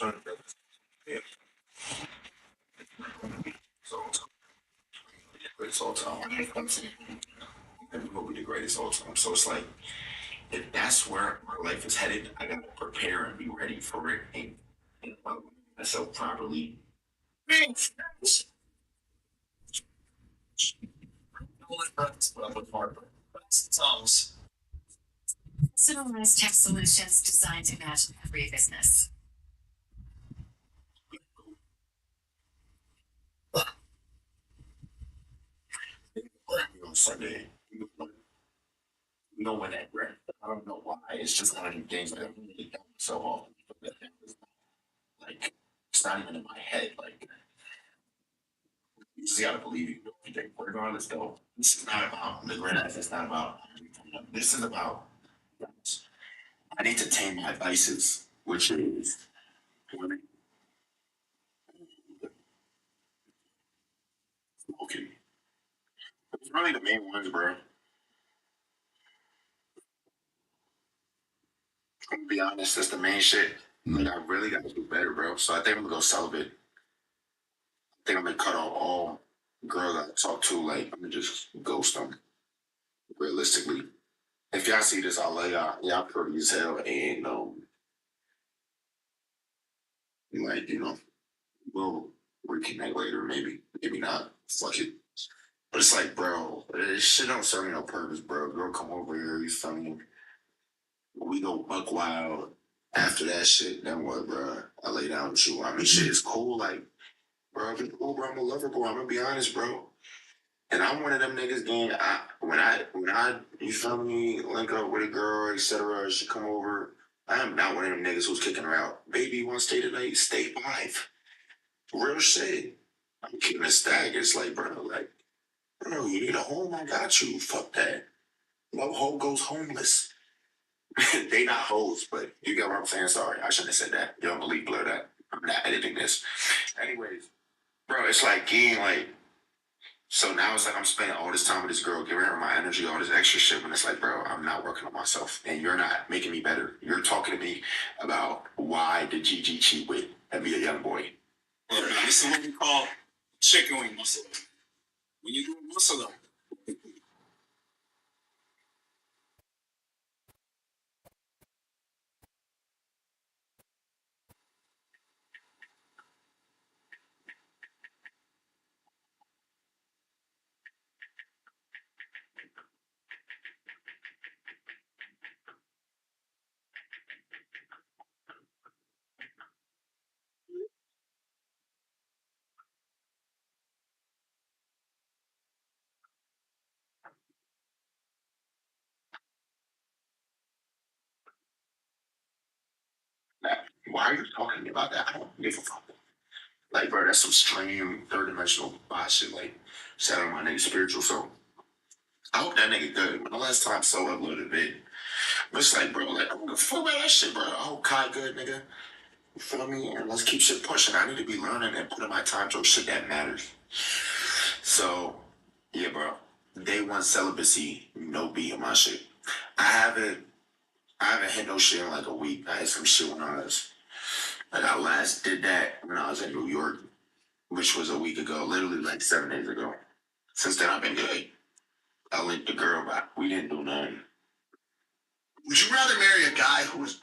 Yeah. So greatest all time. And we will be the greatest all time. So it's like if that's where my life is headed, I gotta prepare and be ready for it and myself properly. Thanks. Personalized tech solutions designed to match every business. On Sunday, you know when that breath. I don't know why. It's just one of them things that I really don't so often. Like it's not even in my head. Like you just gotta believe you. Regardless, though, this is not about the greatness. It's not about. This is about. I need to tame my vices, which is smoking. It's really the main ones, bro. I'm gonna be honest, that's the main shit. Like I really gotta do better, bro. So I think I'm gonna go celibate. I think I'm gonna cut off all girls I talk to. Like I'm gonna just ghost them. Realistically, if y'all see this, I'll let y'all pretty as hell, and like we'll reconnect later, maybe, maybe not. Fuck it. But it's like, bro, this shit don't serve me no purpose, bro. Girl, come over here, you feel me? We go buck wild. After that shit, then what, bro? I lay down with you. I mean, shit is cool. Like, bro, if it's cool, bro, I'm a lover, bro. I'm gonna be honest, bro. And I'm one of them niggas, gang. When I, you feel me, link up with a girl, etc. She come over. I am not one of them niggas who's kicking her out. Baby, you want to stay tonight? Stay 5. Real shit. I'm keeping it staggered. It's like, bro, you need a home? I got you. Fuck that. No hoe goes homeless. They not hoes, but you get what I'm saying. Sorry, I shouldn't have said that. You don't believe blur that. I'm not editing this. Anyways, bro, it's like getting like. So now it's like I'm spending all this time with this girl, giving her my energy, all this extra shit. When it's like, bro, I'm not working on myself, and you're not making me better. You're talking to me about why did Gigi cheat with and be a young boy. Well, no, this is what we call chicken wing muscle. When you do muscle up. Why are you talking to me about that? I don't give a fuck. Like, bro, that's some extreme third dimensional shit. Like, shout out my nigga spiritual. So I hope that nigga good. When the last time I so uploaded a bit, but it's like, bro, like, I don't give a fuck about that shit, bro. I hope Kai good, nigga. You feel me? And let's keep shit pushing. I need to be learning and putting my time towards shit that matters. So, yeah, bro. Day one celibacy, no B in my shit. I haven't, I haven't hit no shit in like a week. I had some shit when I last did that when I was in New York, which was a week ago, literally like 7 days ago. Since then, I've been good. I linked the girl, but we didn't do nothing. Would you rather marry a guy who was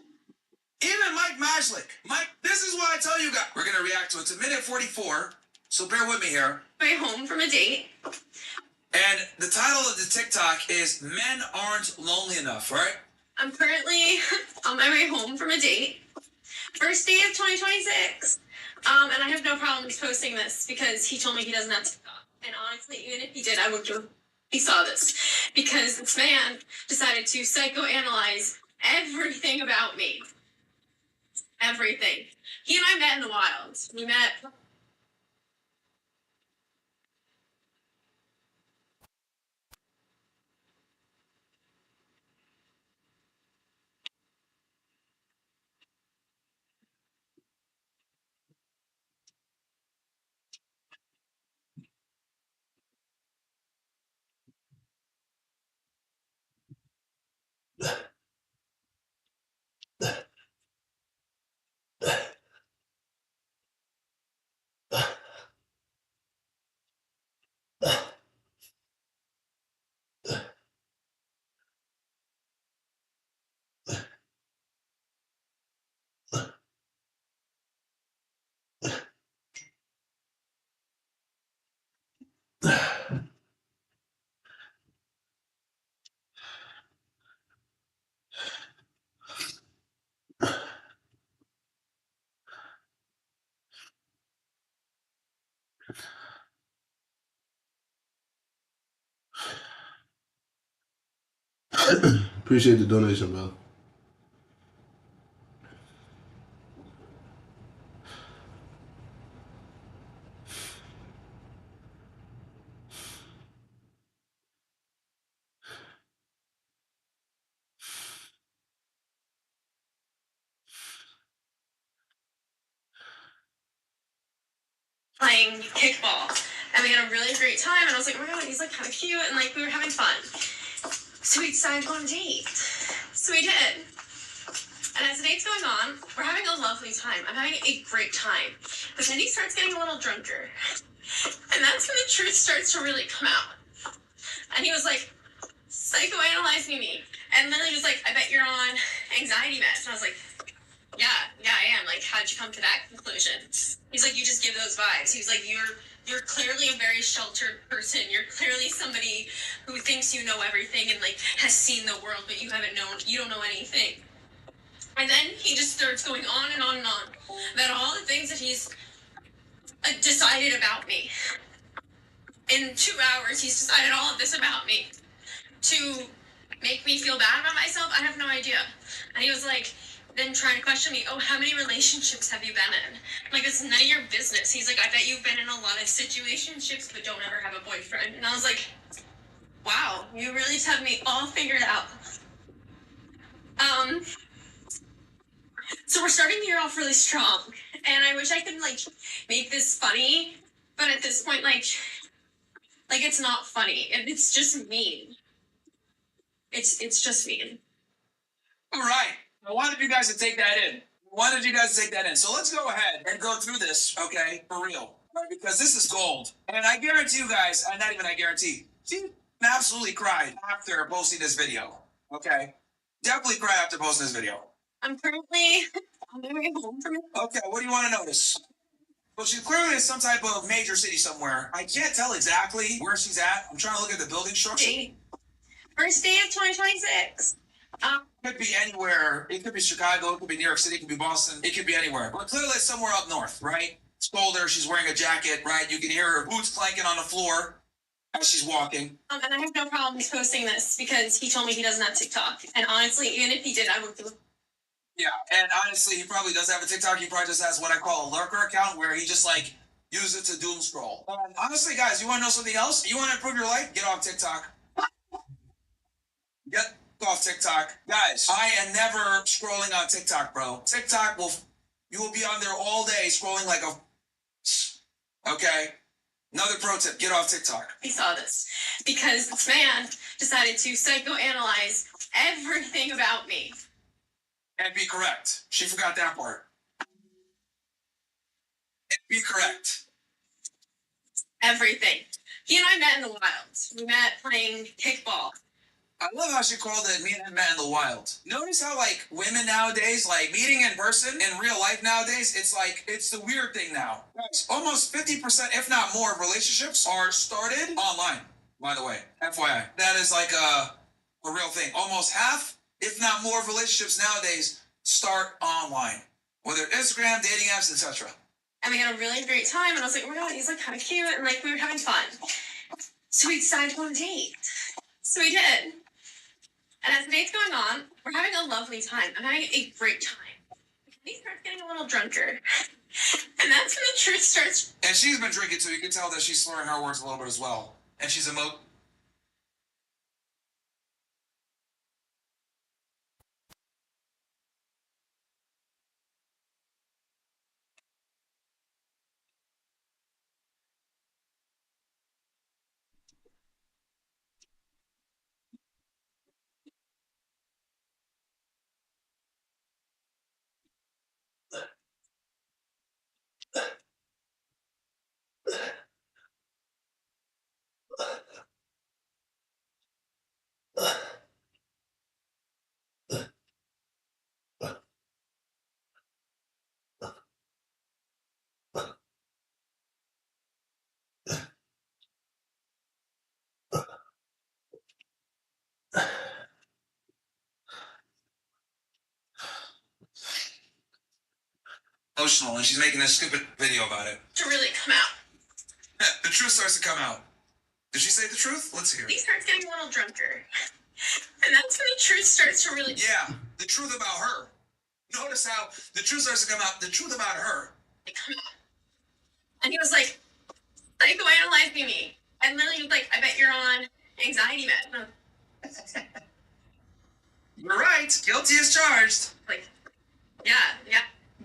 even Mike Majlik? Mike, this is what I tell you guys. We're gonna react to it. It's a minute 44, so bear with me here. Way home from a date. And the title of the TikTok is "Men Aren't Lonely Enough," right? I'm currently on my way home from a date. First day of 2026. And I have no problems posting this because he told me he doesn't have TikTok. And honestly, even if he did, I would give he saw this. Because this man decided to psychoanalyze everything about me. Everything. He and I met in the wild. We met Appreciate the donation, bro. Playing kickball, and we had a really great time. And I was like, oh my god, he's like kind of cute, and like we were having fun. So we decided to go on a date. So we did. And as the date's going on, we're having a lovely time. I'm having a great time. But then he starts getting a little drunker. And that's when the truth starts to really come out. And he was like, psychoanalyzing me. And literally was like, I bet you're on anxiety meds. And I was like, yeah, I am. Like, how'd you come to that conclusion? He's like, you just give those vibes. He's like, you're clearly a very sheltered person. You're clearly somebody who thinks you know everything and like has seen the world, but you don't know anything. And then he just starts going on and on and on about all the things that he's decided about me. In 2 hours, he's decided all of this about me to make me feel bad about myself. I have no idea. And he was like, then trying to question me, oh, how many relationships have you been in? I'm like, it's none of your business. He's like, I bet you've been in a lot of situationships, but don't ever have a boyfriend. And I was like, wow, you really just have me all figured out. So we're starting the year off really strong, and I wish I could like make this funny, but at this point, like it's not funny, and it's just mean. It's just mean. All right. I wanted you guys to take that in. So let's go ahead and go through this, okay, for real. Right? Because this is gold. And I guarantee you guys, not even I guarantee, she absolutely cried after posting this video. Okay? Definitely cried after posting this video. I'm currently on my way home from it. Okay, what do you want to notice? Well, she's clearly in some type of major city somewhere. I can't tell exactly where she's at. I'm trying to look at the building structure. First day of 2026. Could be anywhere. It could be Chicago. It could be New York City. It could be Boston. It could be anywhere. But clearly it's somewhere up north, right? It's colder. She's wearing a jacket, right? You can hear her boots clanking on the floor as she's walking. And I have no problem posting this because he told me he doesn't have TikTok. And honestly, even if he did, I would do it. Yeah, and honestly, he probably does have a TikTok. He probably just has what I call a lurker account where he just like uses it to doom scroll. And honestly, guys, you want to know something else? You want to improve your life? Get off TikTok. Get off TikTok. Guys, I am never scrolling on TikTok, bro. TikTok you will be on there all day scrolling like a, okay? Another pro tip, get off TikTok. He saw this because this man decided to psychoanalyze everything about me. And be correct. She forgot that part. And be correct. Everything. He and I met in the wild. We met playing kickball. I love how she called it me and him met in the wild. Notice how like women nowadays, like meeting in person in real life nowadays, it's the weird thing now. Almost 50%, if not more, of relationships are started online, by the way. FYI. That is like a real thing. Almost half, if not more, of relationships nowadays start online. Whether Instagram, dating apps, etc. And we had a really great time, and I was like, oh my god, he's like kind of cute, and like we were having fun. So we decided to go on a date. So we did. And as the date's going on, we're having a lovely time. I'm having a great time. He starts getting a little drunker. And that's when the truth starts. And she's been drinking too. You can tell that she's slurring her words a little bit as well. And she's emoting. Emotional, and she's making a stupid video about it. To really come out. The truth starts to come out. Did she say the truth? Let's hear He it. starts getting a little drunker. And that's when the truth starts to really Yeah, the truth about her. Notice how the truth starts to come out. The truth about her. come out. And he was like analyzing me. And literally he was like, I bet you're on anxiety meds. And I You're right. Guilty as charged. was like, yeah.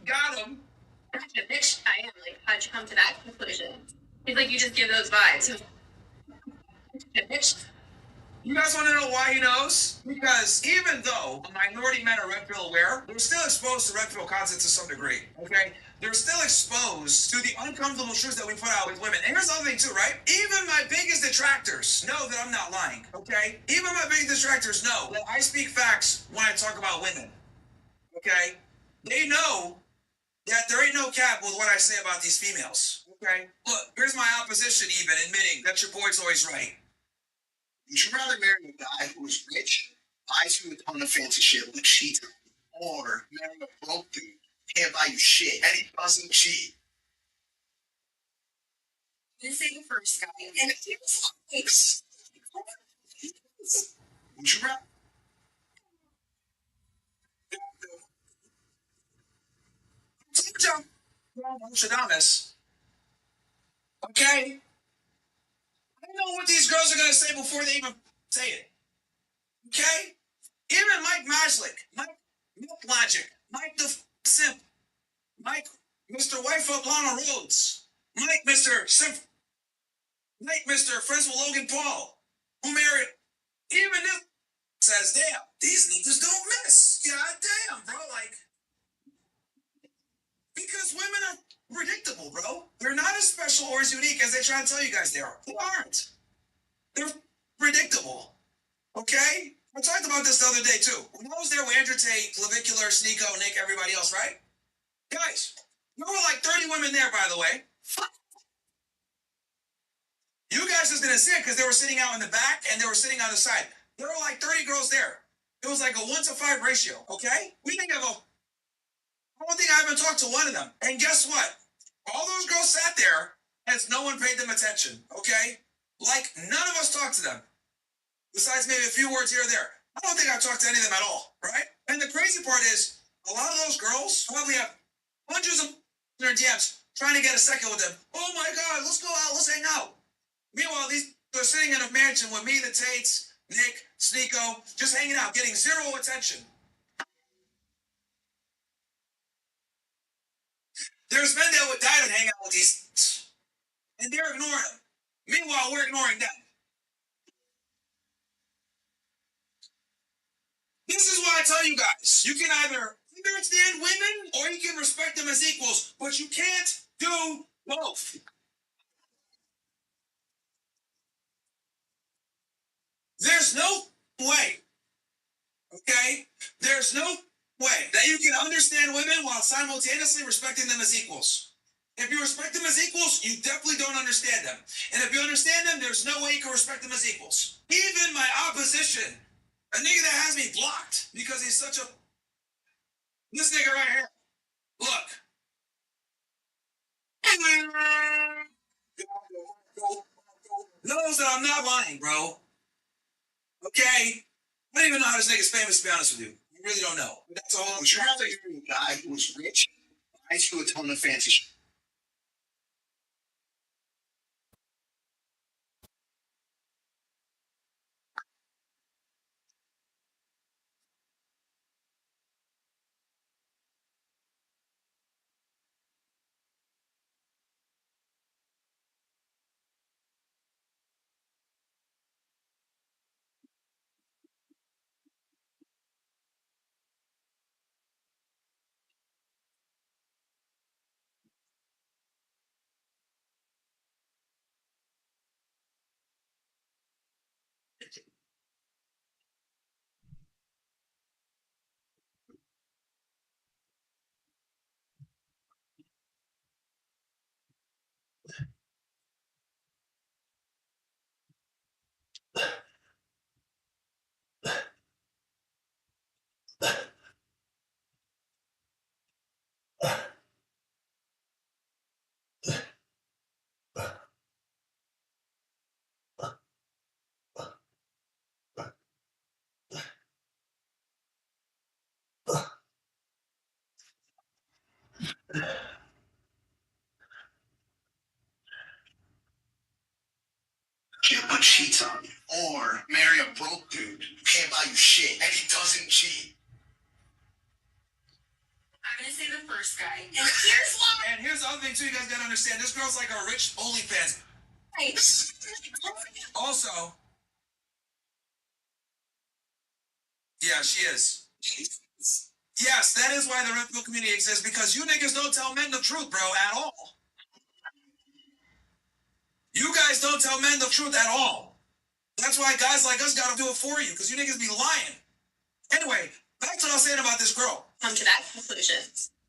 Got him. Bitch, I am. Like, how'd you come to that conclusion? He's like, you just give those vibes. Bitch. You guys want to know why he knows? Because even though minority men are red pill aware, they're still exposed to red pill content to some degree. Okay? They're still exposed to the uncomfortable truths that we put out with women. And here's the other thing too, right? Even my biggest detractors know that I'm not lying. Okay? Even my biggest detractors know that I speak facts when I talk about women. Okay? They know that there ain't no cap with what I say about these females. Okay? Look, here's my opposition even admitting that your boy's always right. Would you rather marry a guy who is rich, buys you a ton of fancy shit like cheats, or marry a broke dude, can't buy you shit, and he doesn't cheat? You say the first guy. And it was Would you rather? Nostradamus. Okay? I know what these girls are gonna say before they even say it. Okay? Even Mike Maslick, Mike Milk Logic, Mike the Simp, Mike Mr. Wife Up Lana Rhodes, Mike Mr. Simp, Mike Mr. Friends with Logan Paul, who married even this says, damn, these niggas don't miss. God damn, bro. Like, because women are predictable, bro. They're not as special or as unique as they try to tell you guys they are. They aren't. They're predictable. Okay? I talked about this the other day too. When I was there with Andrew Tate, Clavicular, Sneeko, Nick, everybody else, right? Guys, there were like 30 women there, by the way. You guys just didn't see it because they were sitting out in the back and they were sitting on the side. There were like 30 girls there. It was like a 1-to-5 ratio, okay? We didn't have I don't think I even talked to one of them. And guess what? All those girls sat there as no one paid them attention, okay? Like, none of us talked to them. Besides maybe a few words here or there. I don't think I talked to any of them at all, right? And the crazy part is, a lot of those girls probably have hundreds of in their DMs trying to get a second with them. Oh my God, let's go out, let's hang out. Meanwhile, they're sitting in a mansion with me, the Tates, Nick, Sneeko, just hanging out, getting zero attention. There's men that would die to hang out with these, and they're ignoring them. Meanwhile, we're ignoring them. This is why I tell you guys, you can either understand women or you can respect them as equals, but you can't do both. There's no way, okay? There's no way that you can understand women while simultaneously respecting them as equals. If you respect them as equals, you definitely don't understand them. And if you understand them, there's no way you can respect them as equals. Even my opposition, a nigga that has me blocked because he's such a... This nigga right here. Look. Knows that I'm not lying, bro. Okay? I don't even know how this nigga's famous, to be honest with you. I really don't know. But that's all. Would you rather marry a guy who is rich, buys you a ton of fancy shit? someone cheats on you, or marry a broke dude who can't buy you shit and he doesn't cheat. I'm gonna say the first guy. And here's why. And here's the other thing too. You guys gotta understand. This girl's like a rich OnlyFans. Also, yeah, she is. Yes, that is why the red pill community exists, because you niggas don't tell men the truth, bro, at all. You guys don't tell men the truth at all. That's why guys like us gotta do it for you, because you niggas be lying. Anyway, back to what I was saying about this girl. Come to that conclusion.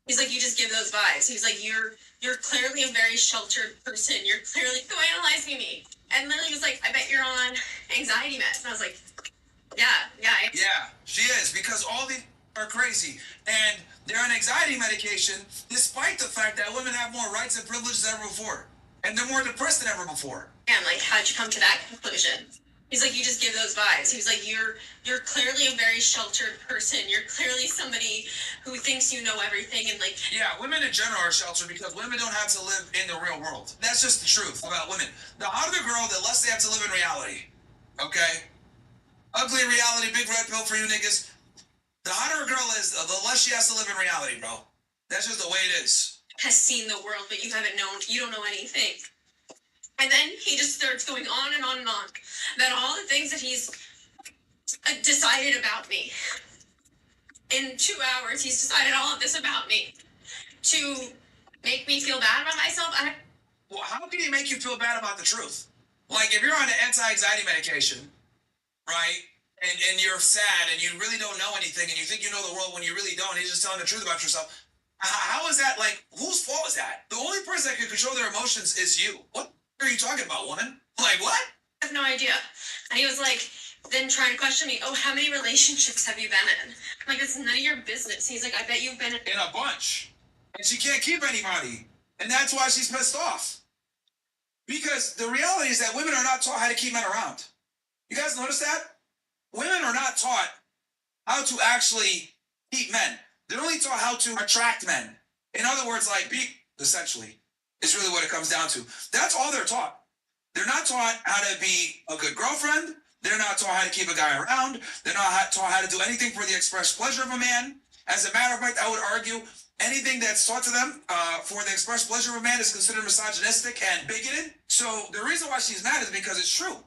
He's like, you just give those vibes. He's like, you're clearly a very sheltered person. You're clearly analyzing me. And literally was like, I bet you're on anxiety meds. And I was like, yeah. Yeah, she is, because all these are crazy. And they're on anxiety medication, despite the fact that women have more rights and privileges than ever before. And they're more depressed than ever before. And like, how'd you come to that conclusion? He's like, you just give those vibes. He was like, you're clearly a very sheltered person. You're clearly somebody who thinks you know everything, and like, yeah, women in general are sheltered because women don't have to live in the real world. That's just the truth about women. The hotter the girl, the less they have to live in reality. Okay? Ugly reality, big red pill for you niggas. The hotter a girl is, the less she has to live in reality, bro. That's just the way it is. has seen the world, but you haven't known. You don't know anything. And then he just starts going on and on and on about all the things that he's decided about me. In 2 hours, he's decided all of this about me to make me feel bad about myself. Well, how can he make you feel bad about the truth? Like, if you're on an anti-anxiety medication, right, and you're sad and you really don't know anything and you think you know the world when you really don't, and you're just telling the truth about yourself, how is that, like, whose fault is that? The only person that can control their emotions is you. What are you talking about, woman? Like, what? I have no idea. And he was like, then trying to question me, oh, how many relationships have you been in? I'm like, it's none of your business. He's like, I bet you've been in a bunch. And she can't keep anybody. And that's why she's pissed off. Because the reality is that women are not taught how to keep men around. You guys notice that? Women are not taught how to actually keep men. They're only taught how to attract men. In other words, like, be, essentially, is really what it comes down to. That's all they're taught. They're not taught how to be a good girlfriend. They're not taught how to keep a guy around. They're not taught how to do anything for the express pleasure of a man. As a matter of fact, I would argue anything that's taught to them for the express pleasure of a man is considered misogynistic and bigoted. So the reason why she's mad is because it's true.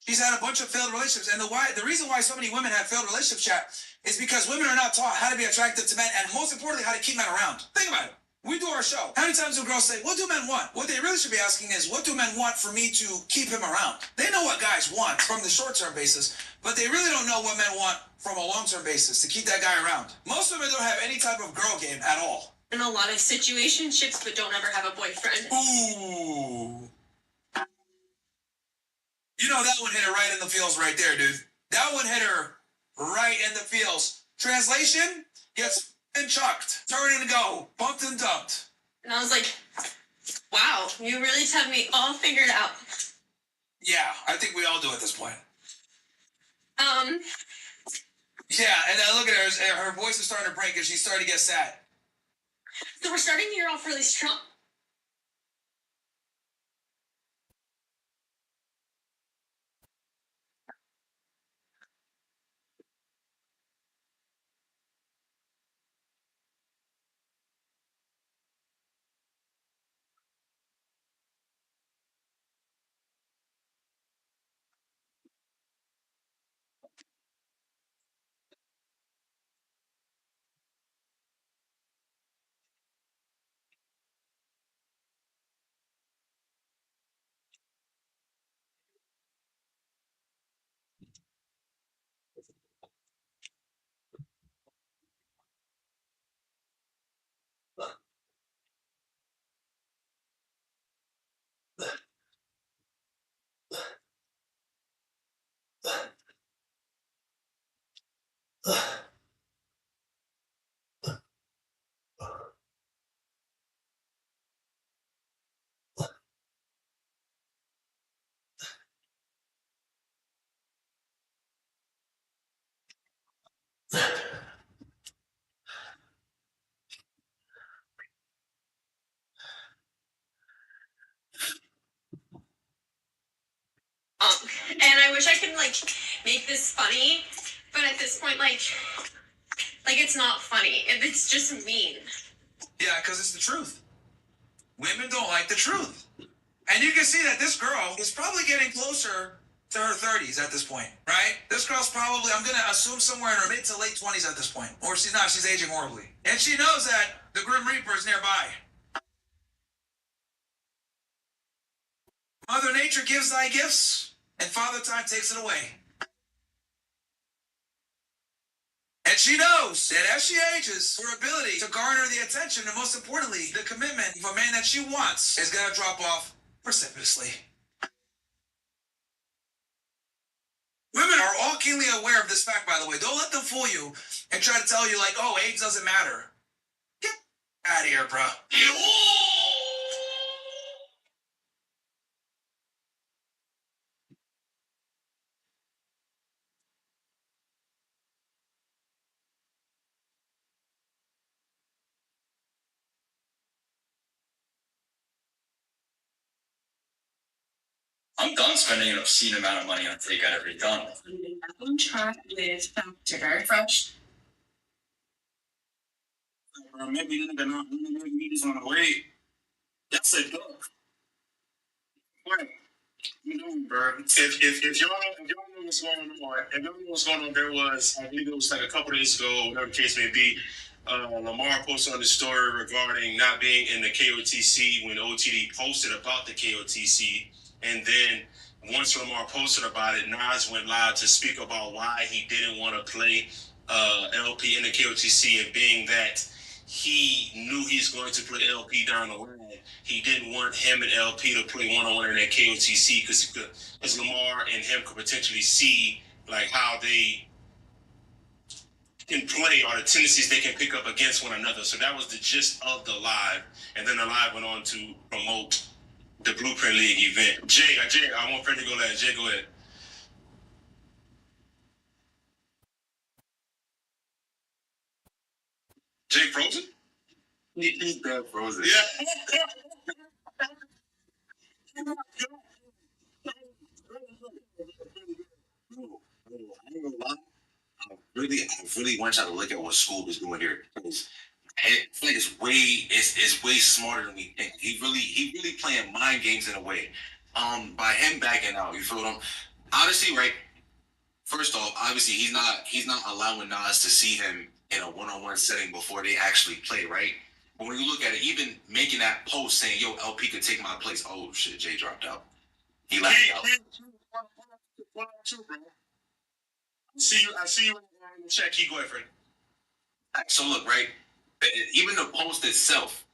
She's had a bunch of failed relationships. And the reason why so many women have failed relationships, chat, is because women are not taught how to be attractive to men, and most importantly, how to keep men around. Think about it. We do our show. How many times do girls say, what do men want? What they really should be asking is, what do men want for me to keep him around? They know what guys want from the short-term basis, but they really don't know what men want from a long-term basis to keep that guy around. Most women don't have any type of girl game at all. in a lot of situationships, but don't ever have a boyfriend. Ooh. You know, that one hit her right in the feels right there, dude. That one hit her right in the feels. Translation, gets and chucked, turn and go, bumped and dumped. And I was like, wow, you really have me all figured out. Yeah, I think we all do at this point. Um, Yeah, and then look at her, her voice is starting to break and she's starting to get sad. so we're starting the year off really strong. wish I could like make this funny, but at this point, like it's not funny. It's just mean. Yeah, because it's the truth. Women don't like the truth. And you can see that this girl is probably getting closer to her 30s at this point, right? This girl's probably, I'm going to assume, somewhere in her mid to late 20s at this point. Or she's not, she's aging horribly. And she knows that the Grim Reaper is nearby. Mother Nature gives thy gifts, and Father Time takes it away. And she knows that as she ages, her ability to garner the attention and, most importantly, the commitment of a man that she wants is going to drop off precipitously. Women are all keenly aware of this fact, by the way. Don't let them fool you and try to tell you, like, oh, age doesn't matter. Get out of here, bro. I'm done spending an obscene amount of money on takeout every done. On track with sugar fresh. Bro, maybe nigga not maybe just on the way. That's a duck. What? You doing, bro? If y'all know what's going on, if y'all know what's going on, there was, I believe it was like a couple days ago, whatever the case may be, Lamar posted on the story regarding not being in the KOTC when OTD posted about the KOTC, and then once Lamar posted about it, Nas went live to speak about why he didn't want to play LP in the KOTC, and being that he knew he's going to play LP down the line, he didn't want him and LP to play one-on-one in that KOTC because Lamar and him could potentially see like how they can play or the tendencies they can pick up against one another. So that was the gist of the live, and then the live went on to promote the Blueprint League event. Jay, I want Fred to go last. Jay, go ahead. Jay frozen? He's dead frozen. Yeah. Bro, I ain't gonna lie. I really want y'all to look at what Scoob is doing here. Because I feel like it's way smarter than we think. He really playing mind games in a way. By him backing out, you feel him? Honestly, right? First off, obviously he's not allowing Nas to see him in a one-on-one setting before they actually play, right? But when you look at it, even making that post saying, "Yo, LP could take my place." Oh shit, Jay dropped out. He lagged out. Bro. I see you in the chat. Keep going, Fred. So look, right? Even the post itself,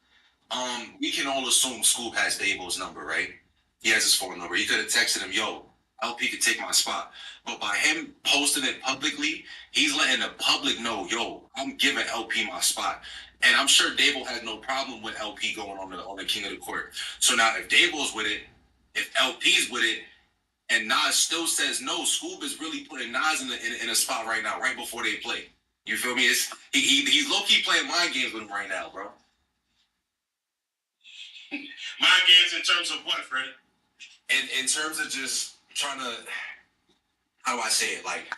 we can all assume Scoop has Davo's number, right? He has his phone number. He could have texted him, "Yo, LP could take my spot." But by him posting it publicly, he's letting the public know, "Yo, I'm giving LP my spot." And I'm sure Davo has no problem with LP going on the King of the Court. So now, if Davo's with it, if LP's with it, and Nas still says no, Scoob is really putting Nas in a spot right now, right before they play. You feel me? He's low key playing mind games with him right now, bro. Mind games in terms of what, Fred? In terms of just trying to, how do I say it? Like,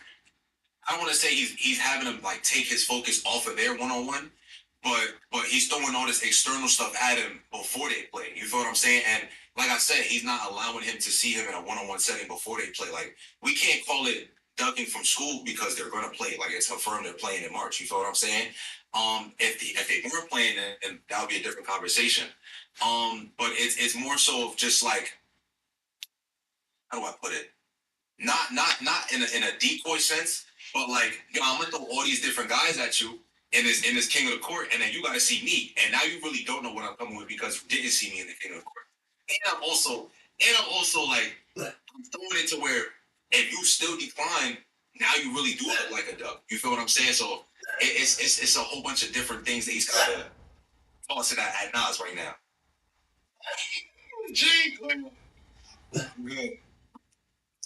I don't want to say he's having them like take his focus off of their one-on-one, but he's throwing all this external stuff at him before they play. You feel what I'm saying? And like I said, he's not allowing him to see him in a one-on-one setting before they play. Like, we can't call it ducking from school because they're going to play. Like, it's confirmed they're playing in March. You feel what I'm saying? If they weren't playing, then that would be a different conversation. But it's more so of just like, how do I put it? Not in a decoy sense, but like, yo, I'm gonna throw all these different guys at you in this King of the Court, and then you gotta see me, and now you really don't know what I'm coming with because you didn't see me in the King of the Court. And I'm also like, I'm throwing it to where if you still decline, now you really do look like a duck. You feel what I'm saying? So it's a whole bunch of different things that he's kind of tossing at Nas right now. Jay, Good.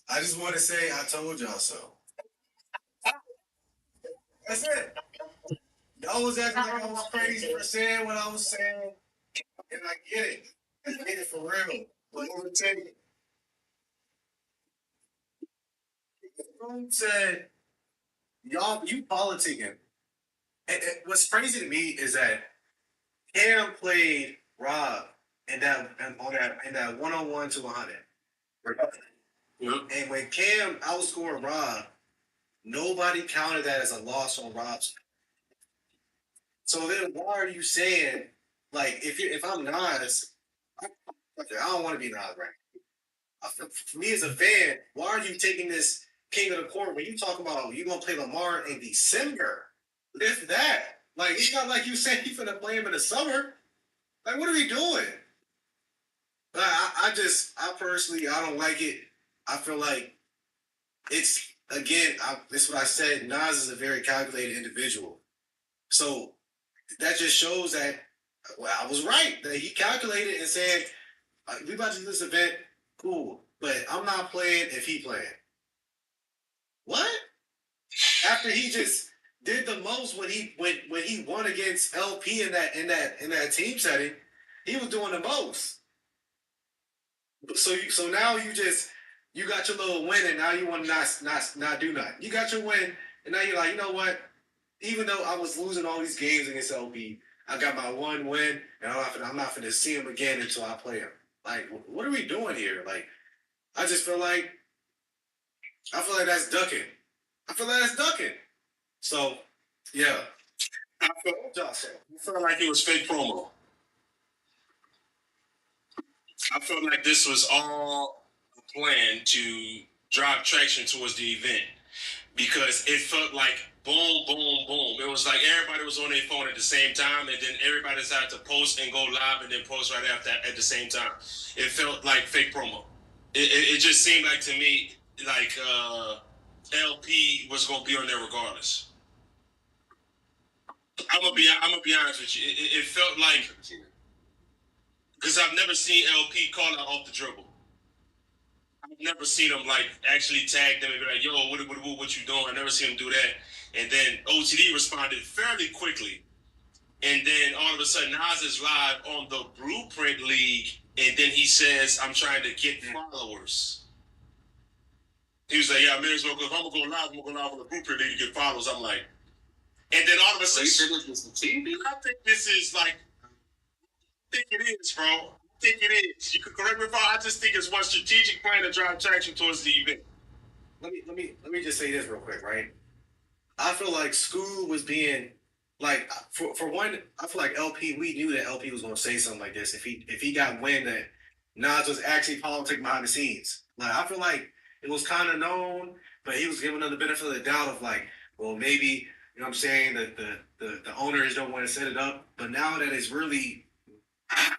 I just want to say I told y'all so. That's it. Y'all was acting like I was crazy for saying what I was saying, and I get it. I get it for real. But overtake it. room said, y'all, you politicking. And what's crazy to me is that Cam played Rob in that 101 to 100. And when Cam outscored Rob, nobody counted that as a loss on Rob's. So then why are you saying, like, if I'm Nas, I don't want to be Nas, right? For me as a fan, why are you taking this king of the court when you talk about you're gonna play Lamar in December? If that, like, it's not like you said you're gonna play him in the summer. Like, what are we doing? I personally, I don't like it. I feel like it's again, this is what I said. Nas is a very calculated individual, so that just shows that I was right that he calculated and said we about to do this event, cool, but I'm not playing if he playing. What? After he just did the most when he won against LP in that team setting, he was doing the most. So now you got your little win and now you want to not do nothing. You got your win and now you're like, you know what? Even though I was losing all these games against LP, I got my one win and I'm not going to see him again until I play him. Like, what are we doing here? Like, I feel like that's ducking. So, yeah. I felt like it was fake promo. I felt like this was all a plan to drive traction towards the event because it felt like boom, boom, boom. It was like everybody was on their phone at the same time, and then everybody decided to post and go live and then post right after at the same time. It felt like fake promo. It just seemed like to me like LP was gonna be on there regardless. I'm gonna be honest with you. It felt like because I've never seen LP call out off the dribble. I've never seen him like actually tag them and be like, "Yo, what you doing?" I never seen him do that. And then OTD responded fairly quickly. And then all of a sudden, Nas is live on the Blueprint League, and then he says, "I'm trying to get followers." He was like, "Yeah, I may as well go. If I'm gonna go live, I'm gonna go live on the Blueprint League to get followers." I'm like, and then all of a sudden, I think this is like, I think it is, bro. I think it is. You could correct me if I just think it's one strategic plan to drive traction towards the event. Let me just say this real quick, right? I feel like Scoob was being like for one, I feel like LP. We knew that LP was going to say something like this if he got wind that Nas was actually politic behind the scenes. Like I feel like it was kind of known, but he was giving them the benefit of the doubt of like, well, maybe you know what I'm saying that the owners don't want to set it up. But now that it's really,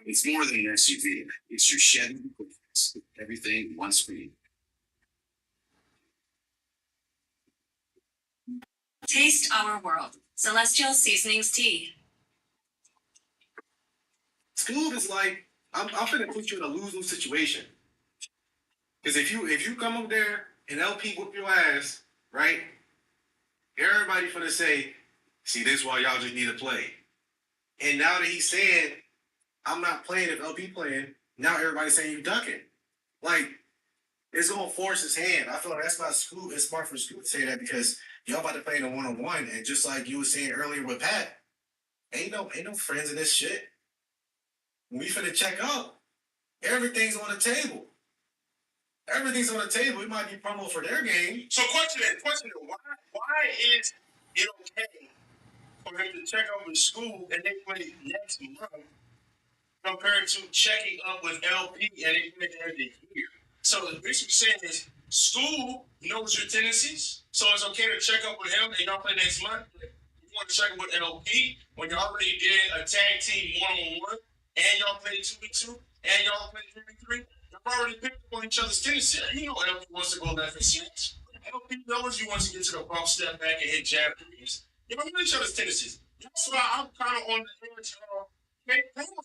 It's more than an SUV. It's your Chevy. Everything one screen. Taste our world. Celestial Seasonings Tea. Scoob is like I'm gonna put you in a lose-lose situation. Because if you come up there and LP whoop your ass, right? Everybody finna say, see, this is why y'all just need to play. And now that he's saying, I'm not playing if LP playing, now everybody's saying you ducking. Like, it's gonna force his hand. I feel like that's not Scoop. It's smart for Scoop to say that because y'all about to play in a one-on-one. And just like you were saying earlier with Pat, ain't no friends in this shit. When we finna check out, everything's on the table. Everything's on the table. It might be promo for their game. So question is, why is it okay for him to check up with school and they play next month compared to checking up with LP and they play the end of the year? So basically saying is school knows your tendencies, so it's okay to check up with him and y'all play next month. You want to check up with LP when you already did a tag team 1-on-1 and y'all played 2v2 and y'all played 3v3. Y'all already picked up on each other's tendencies. You know LP wants to go left and snatch. LP knows you want to get to the bump, step back, and hit jab threes. You know each other's tendencies. That's why I'm kind of on the edge of fake promo.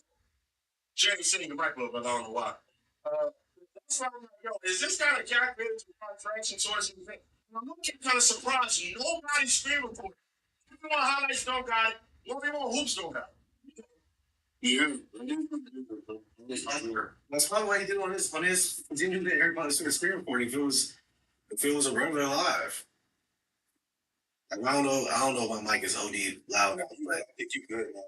Jerry's sitting the mic, but I don't know why. That's why I'm like, yo, is this kind of calculated to drive traction towards the event? I'm kind of surprised. Nobody's screen recording. People want highlights don't got it. People want hoops don't got it. Yeah. That's probably why he did on his continue that everybody started screen recording. If it was if it was a regular live. Like, I don't know if my mic is OD loud enough, but I think you good now.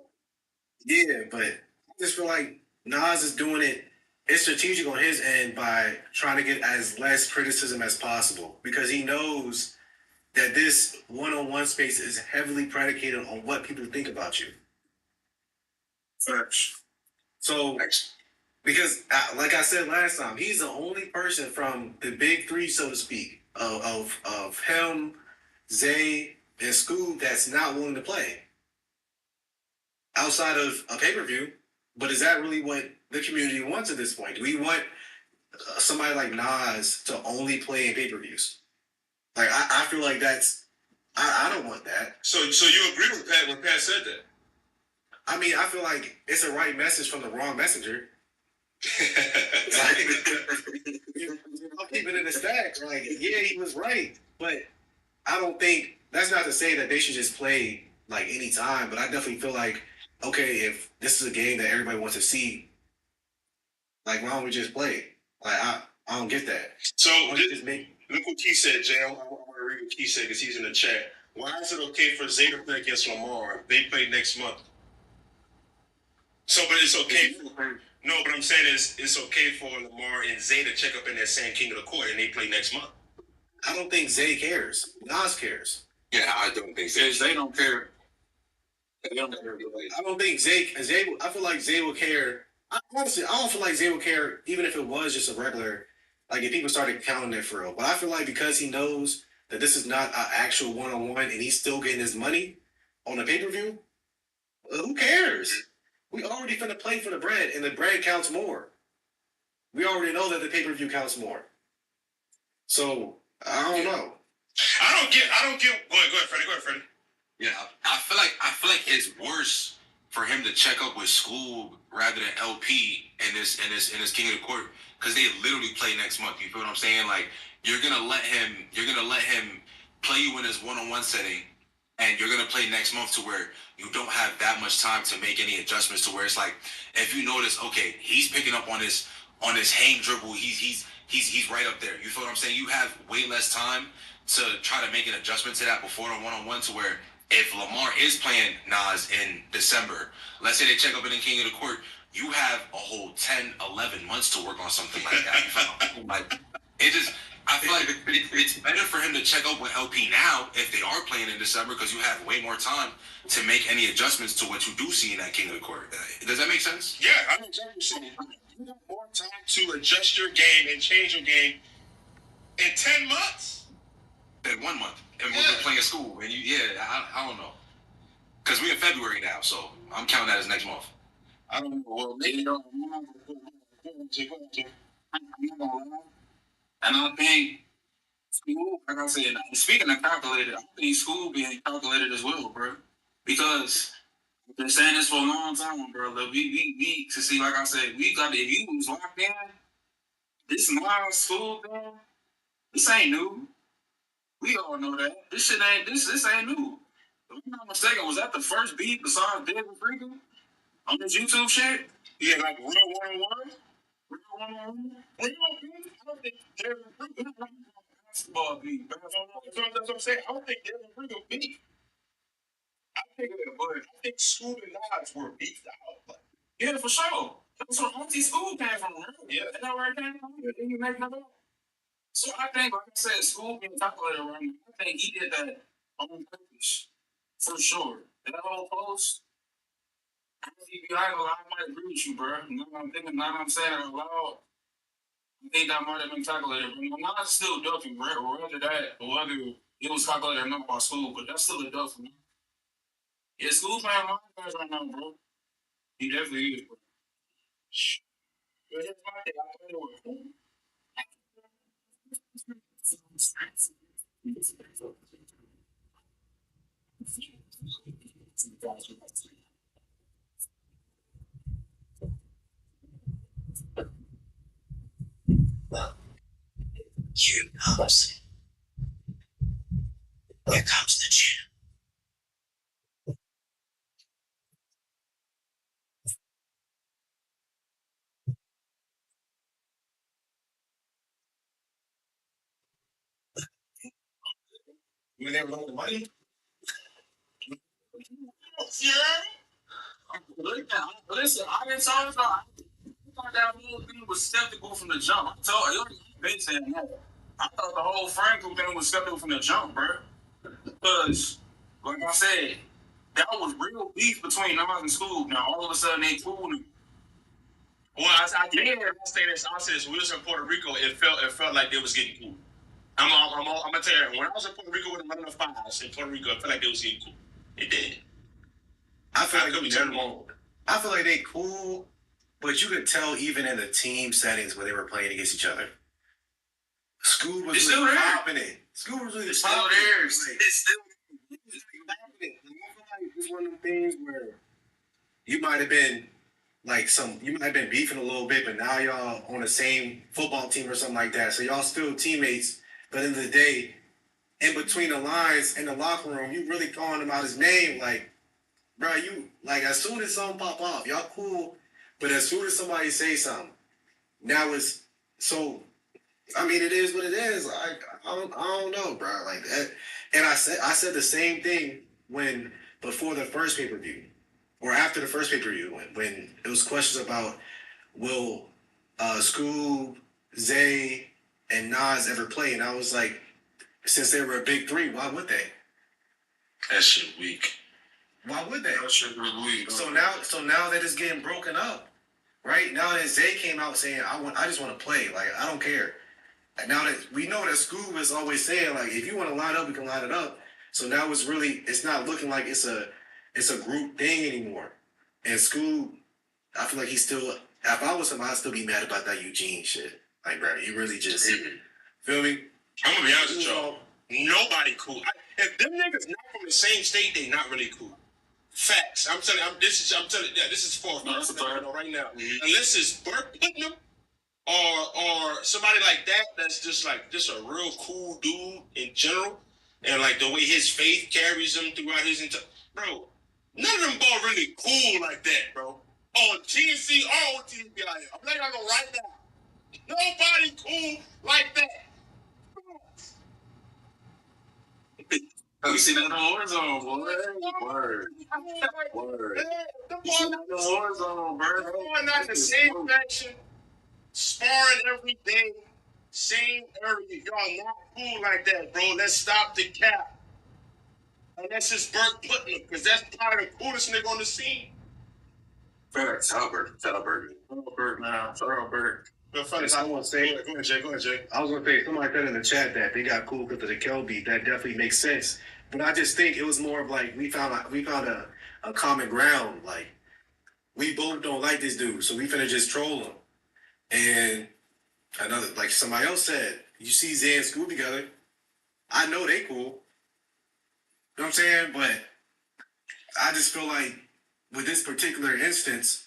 Yeah, but I just feel like Nas is doing it. It's strategic on his end by trying to get as less criticism as possible because he knows that this one-on-one space is heavily predicated on what people think about you. First. So, because like I said last time, he's the only person from the big three, so to speak, of him, Zay, and Scoob that's not willing to play outside of a pay-per-view. But is that really what the community wants at this point? Do we want somebody like Nas to only play in pay-per-views? Like, I feel like I don't want that. So you agree with Pat when Pat said that? I mean, I feel like it's a right message from the wrong messenger. I'll keep it in the stacks. Like, yeah, he was right, but I don't think that's not to say that they should just play like any time. But I definitely feel like, okay, if this is a game that everybody wants to see, like, why don't we just play? Like, I don't get that. So just make. Look what Key said, Jay. I want to read what Key said because he's in the chat. Why is it okay for Zay to play against Lamar? They play next month. So, but it's okay. No, but I'm saying is it's okay for Lamar and Zay to check up in that same King of the Court and they play next month. I don't think Zay cares. Nas cares. Yeah, I don't think so. They don't care. They don't care. I don't think Zay. I feel like Zay would care. Honestly, I don't feel like Zay would care even if it was just a regular. Like if people started counting it for real. But I feel like because he knows that this is not an actual one-on-one and he's still getting his money on the pay-per-view, who cares? We already finna play for the bread, and the bread counts more. We already know that the pay-per-view counts more. So I don't know. I don't get. Go ahead, Freddie. Yeah, I feel like it's worse for him to check up with School rather than LP in this King of the Court because they literally play next month. You feel what I'm saying? Like you're gonna let him play you in his one-on-one setting, and you're gonna play next month to where you don't have that much time to make any adjustments. To where it's like if you notice, okay, he's picking up on this hang dribble. He's right up there. You feel what I'm saying? You have way less time to try to make an adjustment to that before the one-on-one to where if Lamar is playing Nas in December, let's say they check up in the King of the Court, you have a whole 10, 11 months to work on something like that. You feel like I feel like it's better for him to check up with LP now if they are playing in December because you have way more time to make any adjustments to what you do see in that King of the Court. Does that make sense? Yeah, I know exactly what you're saying. You have more time to adjust your game and change your game in 10 months. Than 1 month. And we're playing School. And I don't know. Because we're in February now, so I'm counting that as next month. I don't know. Well, maybe don't. And I think School, like I said, speaking of calculated, I think School being calculated as well, bro. Because I've been saying this for a long time, bro. Look, we to see, like I said, we got to, if you was locked in, this Miles School thing, this ain't new. We all know that. This ain't new. If I'm not mistaken, was that the first beat besides David Freakin on this YouTube shit? Yeah, like real one-on-one? Real one-on-one? Real beat? I don't think David Freakin basketball beat. That's what I'm saying. I don't think David Freakin beat. I think School and Nas were beefed out. Like, Yeah, for sure. That's where Auntie School came from, right? Yeah. Is that where it came from? Then you make that up? So I think, like I said, School being calculated right now, I think he did that on purpose. For sure. That whole post, I might agree with you, bro. Now I'm saying it out loud, I think that might have been calculated. But now it's still ducking, right? Whether that or whether it was calculated or not by School, but that's still a duck for me. Yeah, School playing my guys right now, bro. He definitely is, bro. But here's my thing. I play with him. Here comes the champ. When they were on the money. Yeah. Listen, I didn't tell you. I thought that whole thing was skeptical from the jump. I told you, I've been saying that. I thought the whole Frankel thing was skeptical from the jump, bro. Because, like I said, that was real beef between Nas and Scoob. Now all of a sudden they cool now. Well, I'll say this. We was in Puerto Rico. It felt like they was getting cool. I'm gonna tell you. When I was in Puerto Rico with the running of fives in Puerto Rico, it felt like they was getting cool. It did. I feel I could be turned wrong. I feel like they cool, but you could tell even in the team settings when they were playing against each other. Scoob was really popping it. Scoob was really popping it. It's still popping it. And I feel like it's one of them things where you might have been beefing a little bit, but now y'all on the same football team or something like that. So y'all still teammates, but in the day, in between the lines in the locker room, you really calling him out his name, like, bro, you like as soon as something pop off, y'all cool, but as soon as somebody say something, now it's so. I mean, it is what it is. I don't know, bro. Like that, and I said the same thing when before the first pay per view, or after the first pay per view when it was questions about will Scoob, Zay, and Nas ever play, and I was like, since they were a big three, why would they? That shit weak. Why would they? That shit really weak. So now that it's getting broken up, right? Now that Zay came out saying I just want to play, like I don't care. And now that we know that Scoob is always saying like if you want to line up, we can line it up. So now it's not looking like it's a group thing anymore. And Scoob, I feel like he's still. If I was him, I'd still be mad about that Eugene shit. Like, bro, he really just feel me. I'm gonna be honest with y'all. Nobody cool. If them niggas not from the same state, they not really cool. Facts. I'm telling you. This is false. Right now. Unless it's Burke Putnam or somebody like that, that's just a real cool dude in general, and like the way his faith carries him throughout his entire. Bro, none of them ball really cool like that, bro. On TNC or on TV, I'm not gonna write that. Nobody cool like that. You see that in the Warzone, boy. Word. The Warzone, bro. They're not in the same faction, sparring every day, same area. Y'all not cool like that, bro. Let's stop the cap. And that's just Burke Putnam, because that's probably the coolest nigga on the scene. Facts. Albert, man. Albert. I want to say, Go ahead, Jay. I was gonna say somebody said in the chat that they got cool because of the Kel beat. That definitely makes sense. But I just think it was more of like we found a common ground. Like we both don't like this dude, so we finna just troll him. And another, like somebody else said, you see Zay and Scoob together. I know they cool. You know what I'm saying? But I just feel like with this particular instance,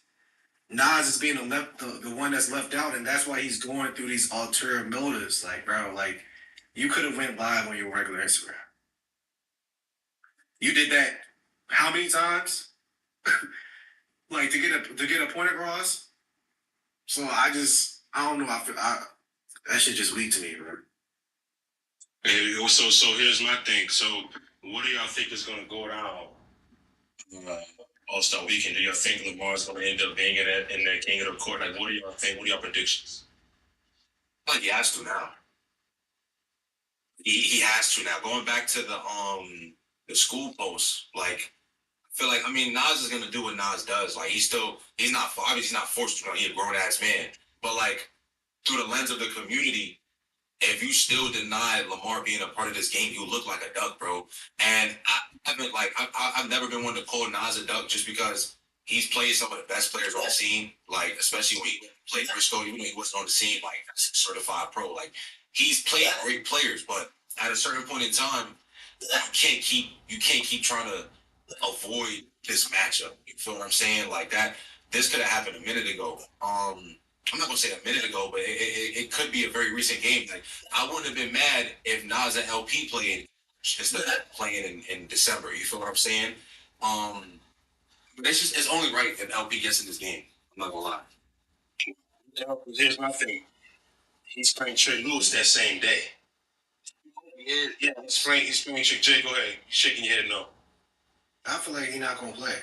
Nas is being the one that's left out, and that's why he's going through these ulterior motives. Like, bro, like you could have went live on your regular Instagram. You did that how many times? Like to get a point across. So I don't know. That shit just weak to me, bro. So here's my thing. So what do y'all think is gonna go down All-Star Weekend? Do y'all think Lamar's gonna end up being in the King of the Court? Like, what do y'all think? What are y'all predictions? Like he has to now. He has to now. Going back to the school post, like I feel like Nas is gonna do what Nas does. Like he's not forced to. He's a grown ass man, but like through the lens of the community, if you still deny Lamar being a part of this game, you look like a duck, bro. And I've never been one to call Nas a duck just because he's played some of the best players on the scene. Like especially when he played Frisco, even though he wasn't on the scene, like certified pro. Like he's played great players, but at a certain point in time, you can't keep trying to avoid this matchup. You feel what I'm saying? Like that, this could have happened a minute ago. I'm not gonna say a minute ago, but it could be a very recent game. Like I wouldn't have been mad if Nas and LP played instead of playing in December. You feel what I'm saying? But it's only right if LP gets in this game. I'm not gonna lie. Here's my thing. He's playing Trey Lewis that same day. Yeah, explain. Jay, go ahead. You shaking your head no. I feel like he's not gonna play.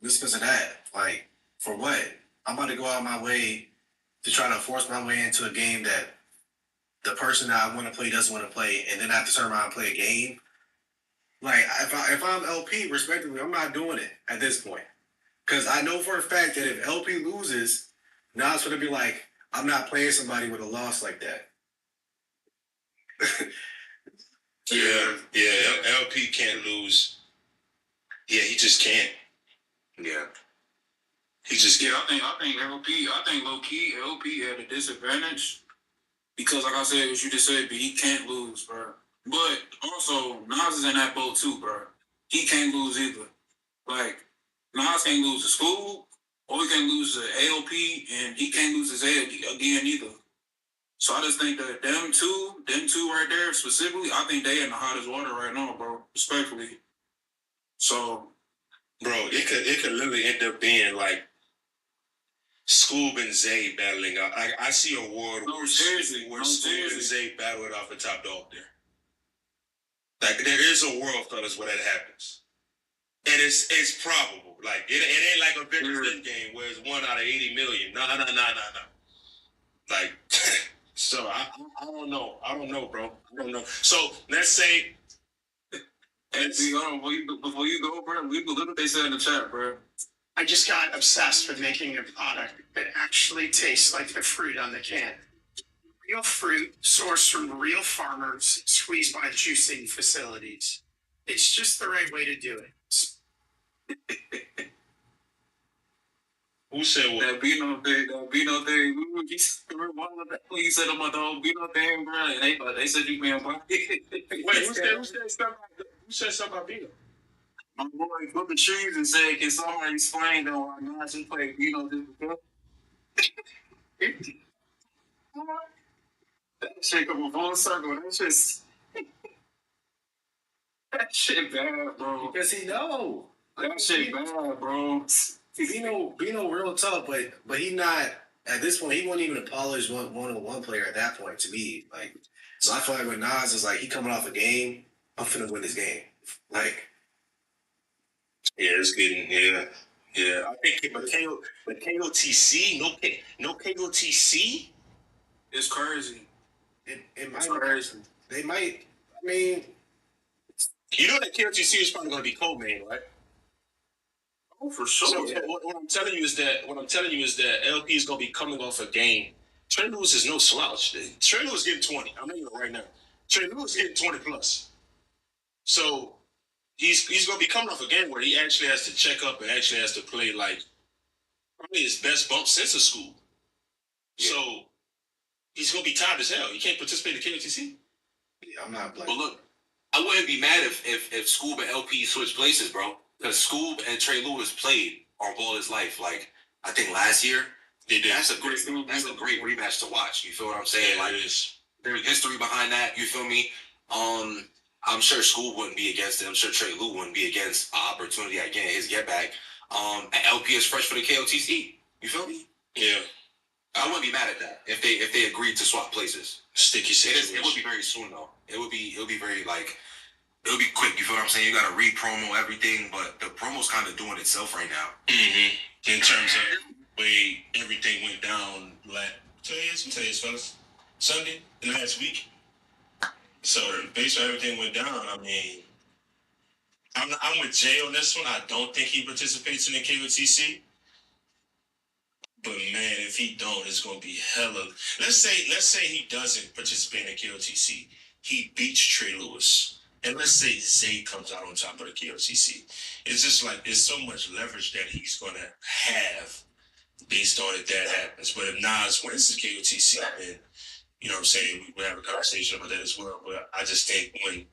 Just because of that. Like, for what? I'm about to go out my way to try to force my way into a game that the person that I want to play doesn't want to play, and then I have to turn around and play a game. Like, if I'm LP, respectively, I'm not doing it at this point. Because I know for a fact that if LP loses, now it's going to be like, I'm not playing somebody with a loss like that. Yeah. LP can't lose. Yeah, he just can't. Yeah. He just can't. I think low key LP had a disadvantage because, like I said, what you just said, but he can't lose, bro. But also, Nas is in that boat too, bro. He can't lose either. Like, Nas can't lose to school, or he can't lose to ALP, and he can't lose his A again either. So I just think that them two right there specifically, I think they in the hottest water right now, bro. Respectfully. So, bro, it could literally end up being like Scoob and Zay battling out. I see a world where Scoob and Zay battle it off the top dog there. Like, there is a world, fellas, where that happens. And it's probable. Like, it ain't like a Avengers Endgame where it's 1 out of 80 million. No. Like, so I don't know. I don't know, bro. I don't know. So let's say. And see, before you go, bro, look what they said in the chat, bro. I just got obsessed with making a product that actually tastes like the fruit on the can. Real fruit sourced from real farmers, squeezed by juicing facilities. It's just the right way to do it. Who said what? That Bino thing. He said about the whole Bino thing, bro. And they said you being black. Wait, who said something about Bino? My boy put the trees and said, "Can somebody explain that why not just play Bino this before?" That shit come full circle. That shit bad, bro. Because he know. That shit bad, bro. Bino real tough, but he not at this point. He wasn't even a polished one-on-one player at that point to me. Like, so I feel like when Nas is like he coming off a game, I'm finna win this game. Like, yeah, it's getting yeah. I think the KOTC, no KOTC. It's crazy. It might be crazy. They might. I mean, you know that KOTC is probably going to be co-main, right? Oh, for sure. So, what I'm telling you is that LP is going to be coming off a game. Trey Lewis is no slouch. Trey Lewis getting 20. I'm telling you right now. Trey Lewis getting 20 plus. So he's going to be coming off a game where he actually has to check up and actually has to play like probably his best bump since a school. Yeah. So he's going to be tired as hell. He can't participate in the KOTC. Yeah, I'm not. But look, I wouldn't be mad if Scoob and LP switched places, bro. Because Scoob and Trey Lewis played on Ball His Life, like, I think last year. They did. That's a great rematch to watch. You feel what I'm saying? Yeah, like, there's history behind that. You feel me? I'm sure Scoob wouldn't be against it. I'm sure Trey Lewis wouldn't be against an opportunity at getting his get back. And LP is fresh for the KOTC. You feel me? Yeah. I wouldn't be mad at that if they agreed to swap places. Sticky situation. It would be very soon though. It would be very like. It'll be quick, you feel what I'm saying? You gotta re-promo everything, but the promo's kind of doing itself right now. Mm-hmm. In terms of the way everything went down, today's fellas, Sunday, last week. So based on everything went down, I mean, I'm with Jay on this one. I don't think he participates in the KOTC. But man, if he don't, it's gonna be hella. Let's say he doesn't participate in the KOTC. He beats Trey Lewis. And let's say Zay comes out on top of the KOTC. It's just like there's so much leverage that he's going to have based on if that happens. But if Nas wins the KOTC, then, you know what I'm saying, we'll have a conversation about that as well. But I just think when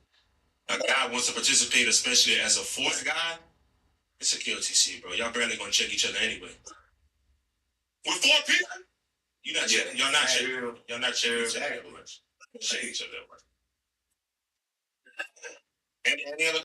a guy wants to participate, especially as a fourth guy, it's a KOTC, bro. Y'all barely going to check each other anyway. With 4 people, y'all not checking each other much. Check each other much. Any other